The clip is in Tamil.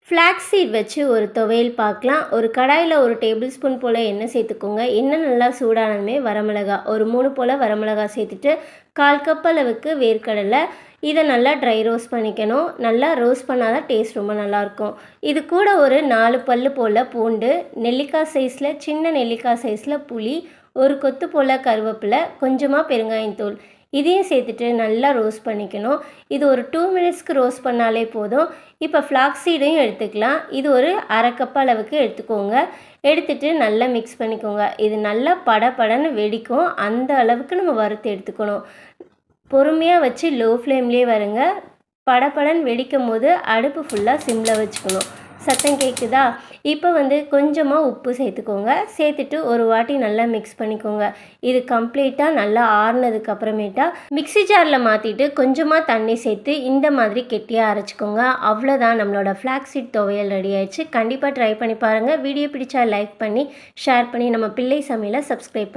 ஃப்ளாக்ஸ் சீட் வச்சு ஒரு துவையல் பார்க்கலாம். ஒரு கடாயில் ஒரு டேபிள் ஸ்பூன் போல் எண்ணெய் சேர்த்துக்கோங்க. எண்ணெய் நல்லா சூடானதுமே வரமிளகா ஒரு 3 போல் வரமிளகா சேர்த்துட்டு 1/4 கப் அளவுக்கு வேர்க்கடலை. இதை நல்லா ட்ரை ரோஸ்ட் பண்ணிக்கணும். நல்லா ரோஸ்ட் பண்ணால் தான் டேஸ்ட் ரொம்ப நல்லாயிருக்கும். இது கூட ஒரு 4 பல் போல் பூண்டு, நெல்லிக்காய் சைஸில் சின்ன நெல்லிக்காய் சைஸில் புளி, ஒரு கொத்து போல் கருவேப்பிலை, கொஞ்சமாக பெருங்காயத்தூள் இதையும் சேர்த்துட்டு நல்லா ரோஸ்ட் பண்ணிக்கணும். இது ஒரு 2 மினிட்ஸ்க்கு ரோஸ்ட் பண்ணாலே போதும். இப்போ ஃப்ளாக்ஸ் சீடையும் எடுத்துக்கலாம். இது ஒரு 1/2 கப் அளவுக்கு எடுத்துக்கோங்க. எடுத்துட்டு நல்லா மிக்ஸ் பண்ணிக்கோங்க. இது நல்லா படபடன்னு வெடிக்கும். அந்த அளவுக்கு நம்ம வறுத்து எடுத்துக்கணும். பொறுமையாக வச்சு லோ ஃப்ளேம்லேயே வருங்க. படபடன்னு வெடிக்கும் போது அடுப்பு ஃபுல்லாக சிம்மில் வச்சுக்கணும். சத்தம் கேட்குதா? இப்போ கொஞ்சமாக உப்பு சேர்த்துக்கோங்க. சேர்த்துட்டு ஒரு வாட்டி நல்லா மிக்ஸ் பண்ணிக்கோங்க. இது கம்ப்ளீட்டாக நல்லா ஆறுனதுக்கு அப்புறமேட்டா மிக்ஸி ஜாரில் மாற்றிட்டு கொஞ்சமாக தண்ணி சேர்த்து இந்த மாதிரி கெட்டியாக அரைச்சிக்கோங்க. அவ்வளோதான், நம்மளோட ஃப்ளாக்ஸ் சீட் துவையல் ரெடி ஆயிடுச்சு. கண்டிப்பாக ட்ரை பண்ணி பாருங்கள். வீடியோ பிடிச்சா லைக் பண்ணி ஷேர் பண்ணி நம்ம பிள்ளை சமையலை சப்ஸ்கிரைப்